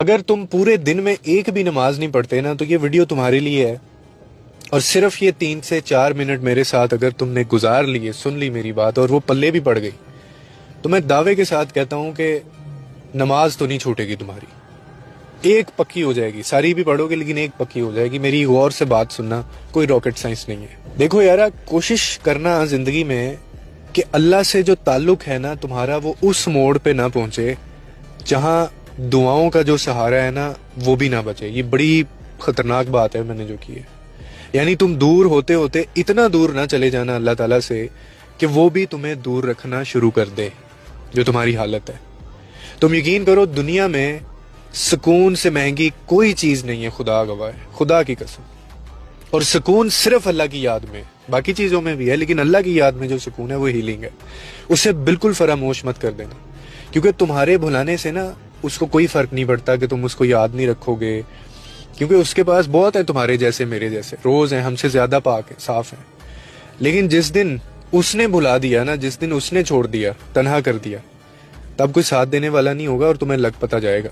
اگر تم پورے دن میں ایک بھی نماز نہیں پڑھتے نا تو یہ ویڈیو تمہارے لیے ہے. اور صرف یہ 3 سے 4 منٹ میرے ساتھ اگر تم نے گزار لیے, سن لی میری بات اور وہ پلے بھی پڑ گئی, تو میں دعوے کے ساتھ کہتا ہوں کہ نماز تو نہیں چھوٹے گی تمہاری. ایک پکی ہو جائے گی, ساری بھی پڑھو گے لیکن ایک پکی ہو جائے گی. میری غور سے بات سننا, کوئی راکٹ سائنس نہیں ہے. دیکھو یارا, کوشش کرنا زندگی میں کہ اللہ سے جو تعلق ہے نا تمہارا, وہ اس موڑ پہ نہ پہنچے جہاں دعاؤں کا جو سہارا ہے نا وہ بھی نہ بچے. یہ بڑی خطرناک بات ہے میں نے جو کی ہے. یعنی تم دور ہوتے ہوتے اتنا دور نہ چلے جانا اللہ تعالیٰ سے کہ وہ بھی تمہیں دور رکھنا شروع کر دے, جو تمہاری حالت ہے. تم یقین کرو, دنیا میں سکون سے مہنگی کوئی چیز نہیں ہے, خدا گواہ ہے, خدا کی قسم. اور سکون صرف اللہ کی یاد میں, باقی چیزوں میں بھی ہے لیکن اللہ کی یاد میں جو سکون ہے وہ ہیلنگ ہے. اسے بالکل فراموش مت کر دینا, کیونکہ تمہارے بھلانے سے نا اس کو کوئی فرق نہیں پڑتا کہ تم اس کو یاد نہیں رکھو گے, کیونکہ اس کے پاس بہت ہے تمہارے جیسے میرے جیسے, روز ہیں, ہم سے زیادہ پاک ہیں, صاف ہیں. لیکن جس دن اس نے بھلا دیا نا, جس دن اس نے چھوڑ دیا, تنہا کر دیا, تب کوئی ساتھ دینے والا نہیں ہوگا اور تمہیں لگ پتہ جائے گا.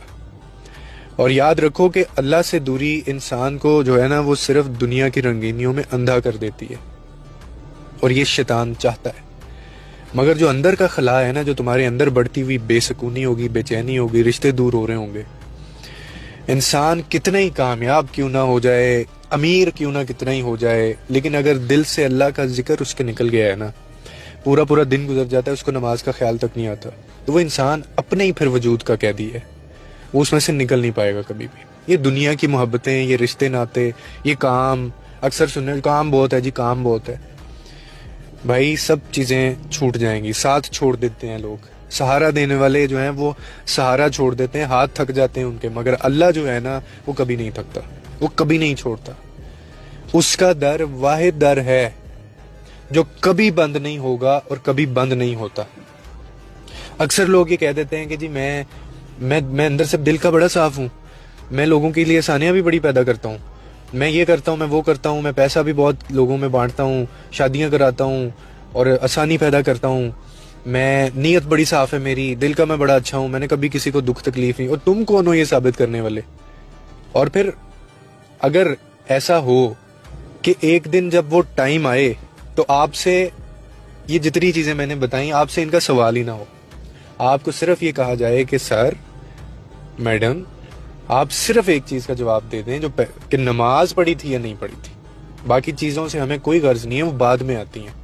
اور یاد رکھو کہ اللہ سے دوری انسان کو جو ہے نا وہ صرف دنیا کی رنگینیوں میں اندھا کر دیتی ہے, اور یہ شیطان چاہتا ہے. مگر جو اندر کا خلا ہے نا, جو تمہارے اندر بڑھتی ہوئی بے سکونی ہوگی, بے چینی ہوگی, رشتے دور ہو رہے ہوں گے, انسان کتنا ہی کامیاب کیوں نہ ہو جائے, امیر کیوں نہ کتنا ہی ہو جائے, لیکن اگر دل سے اللہ کا ذکر اس کے نکل گیا ہے نا, پورا پورا دن گزر جاتا ہے, اس کو نماز کا خیال تک نہیں آتا, تو وہ انسان اپنے ہی پھر وجود کا قیدی ہے, وہ اس میں سے نکل نہیں پائے گا کبھی بھی. یہ دنیا کی محبتیں, یہ رشتے ناتے, یہ کام, اکثر سننے کام بہت ہے جی, کام بہت ہے. بھائی سب چیزیں چھوٹ جائیں گی, ساتھ چھوڑ دیتے ہیں لوگ, سہارا دینے والے جو ہیں وہ سہارا چھوڑ دیتے ہیں, ہاتھ تھک جاتے ہیں ان کے, مگر اللہ جو ہے نا وہ کبھی نہیں تھکتا, وہ کبھی نہیں چھوڑتا. اس کا در واحد در ہے جو کبھی بند نہیں ہوگا اور کبھی بند نہیں ہوتا. اکثر لوگ یہ کہہ دیتے ہیں کہ جی میں اندر سے دل کا بڑا صاف ہوں, میں لوگوں کے لیے آسانیاں بھی بڑی پیدا کرتا ہوں, میں یہ کرتا ہوں, میں وہ کرتا ہوں, میں پیسہ بھی بہت لوگوں میں بانٹتا ہوں, شادیاں کراتا ہوں اور آسانی پیدا کرتا ہوں, میں نیت بڑی صاف ہے میری, دل کا میں بڑا اچھا ہوں, میں نے کبھی کسی کو دکھ تکلیف نہیں. اور تم کون ہو یہ ثابت کرنے والے؟ اور پھر اگر ایسا ہو کہ ایک دن جب وہ ٹائم آئے تو آپ سے یہ جتنی چیزیں میں نے بتائیں, آپ سے ان کا سوال ہی نہ ہو, آپ کو صرف یہ کہا جائے کہ سر, میڈم, آپ صرف ایک چیز کا جواب دے دیں, جو کہ نماز پڑھی تھی یا نہیں پڑھی تھی. باقی چیزوں سے ہمیں کوئی غرض نہیں ہے, وہ بعد میں آتی ہیں.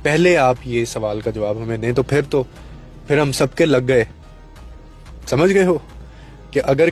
پہلے آپ یہ سوال کا جواب ہمیں دیں, تو پھر ہم سب کے لگ گئے. سمجھ گئے ہو کہ اگر